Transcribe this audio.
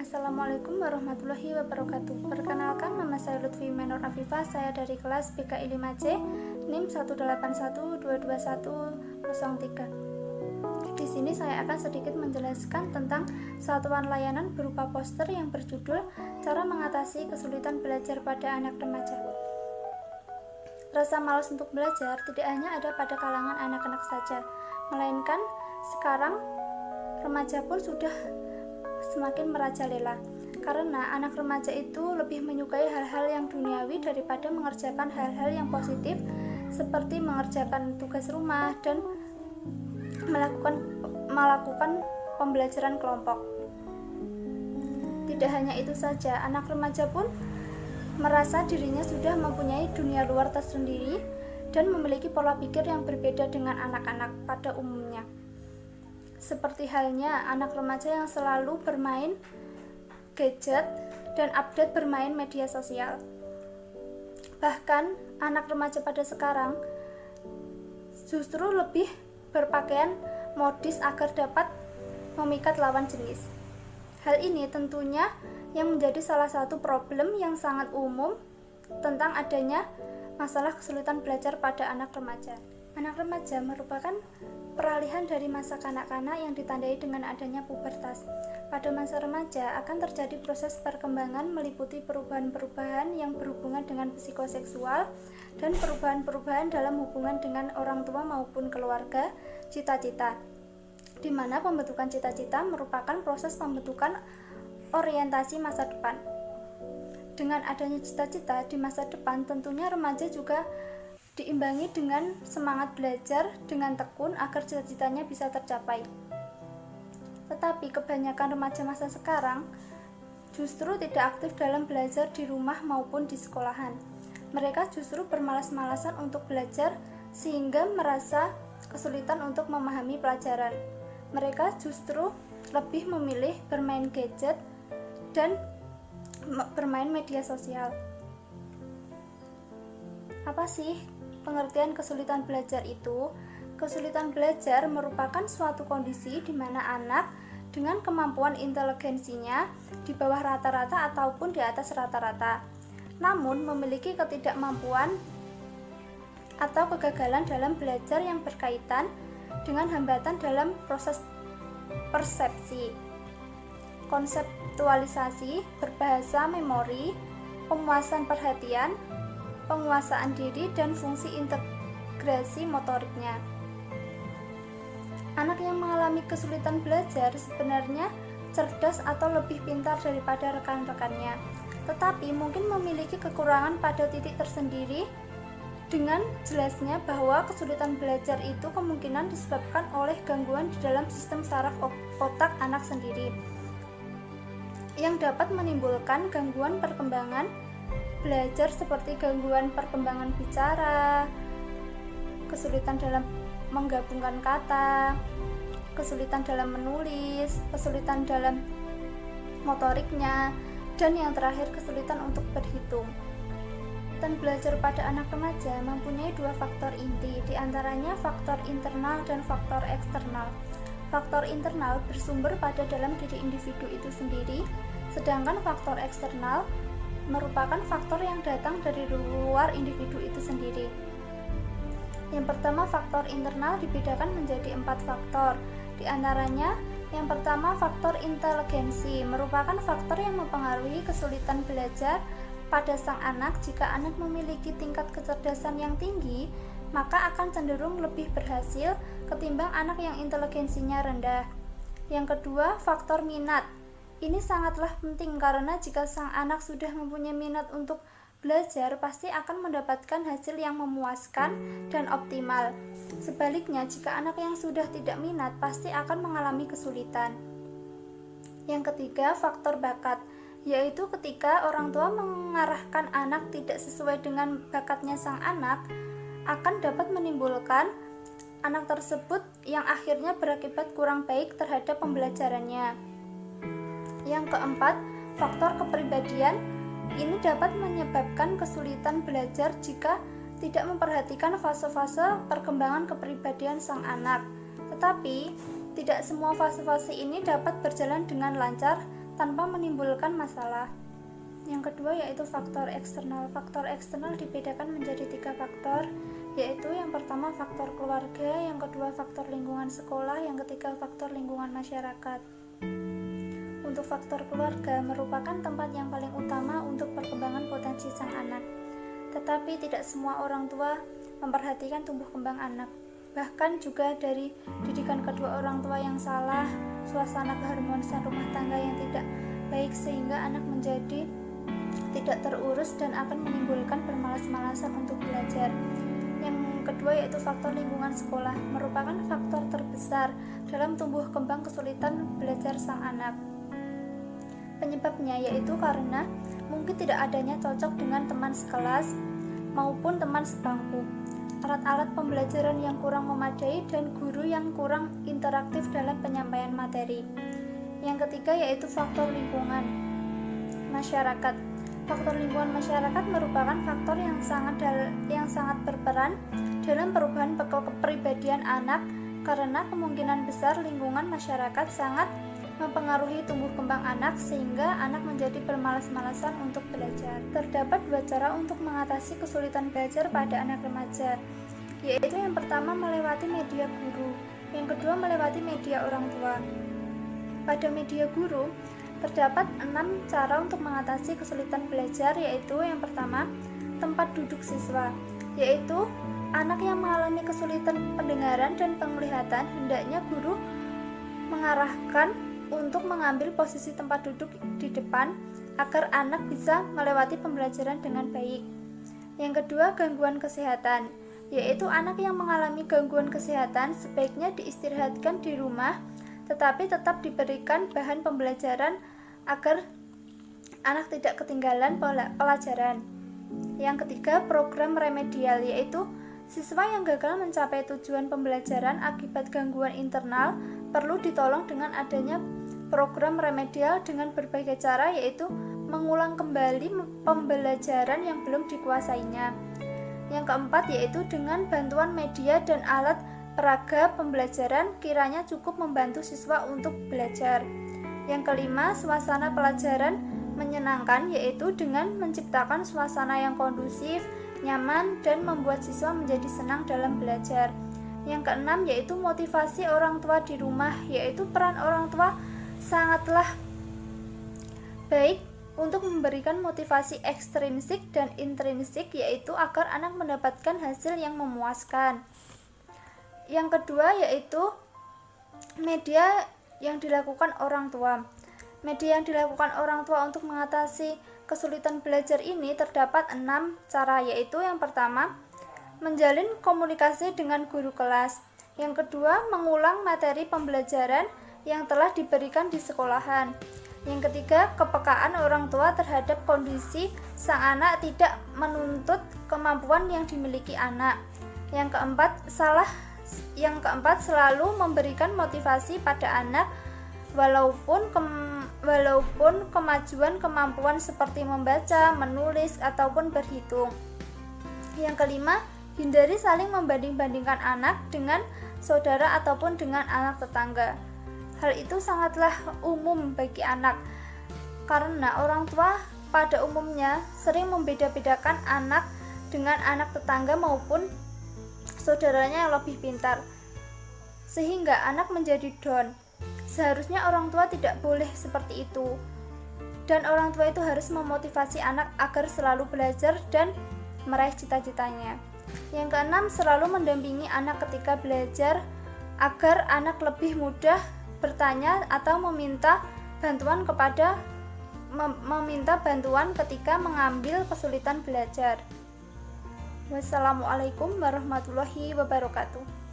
Assalamualaikum warahmatullahi wabarakatuh. Perkenalkan, nama saya Lutfi Menur Afifah. Saya dari kelas PKI 5C, NIM 181221003. Di sini saya akan sedikit menjelaskan tentang satuan layanan berupa poster yang berjudul Cara Mengatasi Kesulitan Belajar pada Anak Remaja. Rasa malas untuk belajar tidak hanya ada pada kalangan anak-anak saja, melainkan sekarang remaja pun sudah semakin merajalela, karena anak remaja itu lebih menyukai hal-hal yang duniawi daripada mengerjakan hal-hal yang positif seperti mengerjakan tugas rumah dan melakukan pembelajaran kelompok. Tidak hanya itu saja, anak remaja pun merasa dirinya sudah mempunyai dunia luar tersendiri dan memiliki pola pikir yang berbeda dengan anak-anak pada umumnya. Seperti halnya anak remaja yang selalu bermain gadget dan update bermain media sosial. Bahkan anak remaja pada sekarang justru lebih berpakaian modis agar dapat memikat lawan jenis. Hal ini tentunya yang menjadi salah satu problem yang sangat umum tentang adanya masalah kesulitan belajar pada anak remaja. Anak remaja merupakan peralihan dari masa kanak-kanak yang ditandai dengan adanya pubertas. Pada masa remaja akan terjadi proses perkembangan meliputi perubahan-perubahan yang berhubungan dengan psikoseksual dan perubahan-perubahan dalam hubungan dengan orang tua maupun keluarga, cita-cita, di mana pembentukan cita-cita merupakan proses pembentukan orientasi masa depan. Dengan adanya cita-cita di masa depan, tentunya remaja juga diimbangi dengan semangat belajar dengan tekun agar cita-citanya bisa tercapai. Tetapi kebanyakan remaja masa sekarang justru tidak aktif dalam belajar di rumah maupun di sekolahan. Mereka justru bermalas-malasan untuk belajar sehingga merasa kesulitan untuk memahami pelajaran. Mereka justru lebih memilih bermain gadget dan bermain media sosial. Apa sih pengertian kesulitan belajar itu? Kesulitan belajar merupakan suatu kondisi di mana anak dengan kemampuan inteligensinya di bawah rata-rata ataupun di atas rata-rata, namun memiliki ketidakmampuan atau kegagalan dalam belajar yang berkaitan dengan hambatan dalam proses persepsi, konseptualisasi, berbahasa, memori, penguasaan perhatian, penguasaan diri, dan fungsi integrasi motoriknya. Anak yang mengalami kesulitan belajar sebenarnya cerdas atau lebih pintar daripada rekan-rekannya, tetapi mungkin memiliki kekurangan pada titik tersendiri. Dengan jelasnya bahwa kesulitan belajar itu kemungkinan disebabkan oleh gangguan di dalam sistem saraf otak anak sendiri, yang dapat menimbulkan gangguan perkembangan belajar seperti gangguan perkembangan bicara, kesulitan dalam menggabungkan kata, kesulitan dalam menulis, kesulitan dalam motoriknya, dan yang terakhir kesulitan untuk berhitung. Dan belajar pada anak remaja mempunyai dua faktor inti, diantaranya faktor internal dan faktor eksternal. Faktor internal bersumber pada dalam diri individu itu sendiri, sedangkan faktor eksternal merupakan faktor yang datang dari luar individu itu sendiri. Yang pertama, faktor internal dibedakan menjadi 4 faktor. Di antaranya, yang pertama, faktor inteligensi merupakan faktor yang mempengaruhi kesulitan belajar pada sang anak. Jika anak memiliki tingkat kecerdasan yang tinggi, maka akan cenderung lebih berhasil ketimbang anak yang inteligensinya rendah. Yang kedua, faktor minat. Ini sangatlah penting karena jika sang anak sudah mempunyai minat untuk belajar, pasti akan mendapatkan hasil yang memuaskan dan optimal. Sebaliknya, jika anak yang sudah tidak minat, pasti akan mengalami kesulitan. Yang ketiga, faktor bakat, yaitu ketika orang tua mengarahkan anak tidak sesuai dengan bakatnya sang anak, akan dapat menimbulkan anak tersebut yang akhirnya berakibat kurang baik terhadap pembelajarannya. Yang keempat, faktor kepribadian. Ini dapat menyebabkan kesulitan belajar jika tidak memperhatikan fase-fase perkembangan kepribadian sang anak. Tetapi, tidak semua fase-fase ini dapat berjalan dengan lancar tanpa menimbulkan masalah. Yang kedua yaitu faktor eksternal. Faktor eksternal dibedakan menjadi 3 faktor, yaitu yang pertama faktor keluarga, yang kedua faktor lingkungan sekolah, yang ketiga faktor lingkungan masyarakat. Untuk faktor keluarga merupakan tempat yang paling utama untuk perkembangan potensi sang anak. Tetapi tidak semua orang tua memperhatikan tumbuh kembang anak. Bahkan juga dari didikan kedua orang tua yang salah, suasana keharmonisan rumah tangga yang tidak baik sehingga anak menjadi tidak terurus dan akan menimbulkan bermalas-malasan untuk belajar. Yang kedua yaitu faktor lingkungan sekolah, merupakan faktor terbesar dalam tumbuh kembang kesulitan belajar sang anak. Penyebabnya yaitu karena mungkin tidak adanya cocok dengan teman sekelas maupun teman sebangku, alat-alat pembelajaran yang kurang memadai, dan guru yang kurang interaktif dalam penyampaian materi. Yang ketiga yaitu faktor lingkungan masyarakat. Faktor lingkungan masyarakat merupakan faktor yang sangat berperan dalam perubahan kepribadian anak, karena kemungkinan besar lingkungan masyarakat sangat mempengaruhi tumbuh kembang anak sehingga anak menjadi bermalas-malasan untuk belajar. Terdapat 2 cara untuk mengatasi kesulitan belajar pada anak remaja, yaitu yang pertama melewati media guru, yang kedua melewati media orang tua. Pada media guru terdapat 6 cara untuk mengatasi kesulitan belajar, yaitu yang pertama tempat duduk siswa, yaitu anak yang mengalami kesulitan pendengaran dan penglihatan hendaknya guru mengarahkan untuk mengambil posisi tempat duduk di depan agar anak bisa melewati pembelajaran dengan baik. Yang kedua, gangguan kesehatan, yaitu anak yang mengalami gangguan kesehatan sebaiknya diistirahatkan di rumah, tetapi tetap diberikan bahan pembelajaran agar anak tidak ketinggalan pelajaran. Yang ketiga, program remedial, yaitu siswa yang gagal mencapai tujuan pembelajaran akibat gangguan internal perlu ditolong dengan adanya program remedial dengan berbagai cara, yaitu mengulang kembali pembelajaran yang belum dikuasainya. Yang keempat yaitu dengan bantuan media dan alat peraga pembelajaran kiranya cukup membantu siswa untuk belajar. Yang kelima, suasana pelajaran menyenangkan, yaitu dengan menciptakan suasana yang kondusif, nyaman, dan membuat siswa menjadi senang dalam belajar. Yang keenam yaitu motivasi orang tua di rumah, yaitu peran orang tua sangatlah baik untuk memberikan motivasi ekstrinsik dan intrinsik, yaitu agar anak mendapatkan hasil yang memuaskan. Yang kedua yaitu media yang dilakukan orang tua. Media yang dilakukan orang tua untuk mengatasi kesulitan belajar ini terdapat 6 cara, yaitu yang pertama menjalin komunikasi dengan guru kelas, yang kedua mengulang materi pembelajaran yang telah diberikan di sekolahan, yang ketiga kepekaan orang tua terhadap kondisi sang anak tidak menuntut kemampuan yang dimiliki anak, yang keempat selalu memberikan motivasi pada anak walaupun kemajuan kemampuan seperti membaca, menulis, ataupun berhitung. Yang kelima, hindari saling membanding-bandingkan anak dengan saudara ataupun dengan anak tetangga. Hal itu sangatlah umum bagi anak, karena orang tua pada umumnya sering membeda-bedakan anak dengan anak tetangga maupun saudaranya yang lebih pintar, sehingga anak menjadi down. Seharusnya orang tua tidak boleh seperti itu, dan orang tua itu harus memotivasi anak agar selalu belajar dan meraih cita-citanya. Yang keenam, selalu mendampingi anak ketika belajar agar anak lebih mudah bertanya atau meminta bantuan ketika mengambil kesulitan belajar. Wassalamualaikum warahmatullahi wabarakatuh.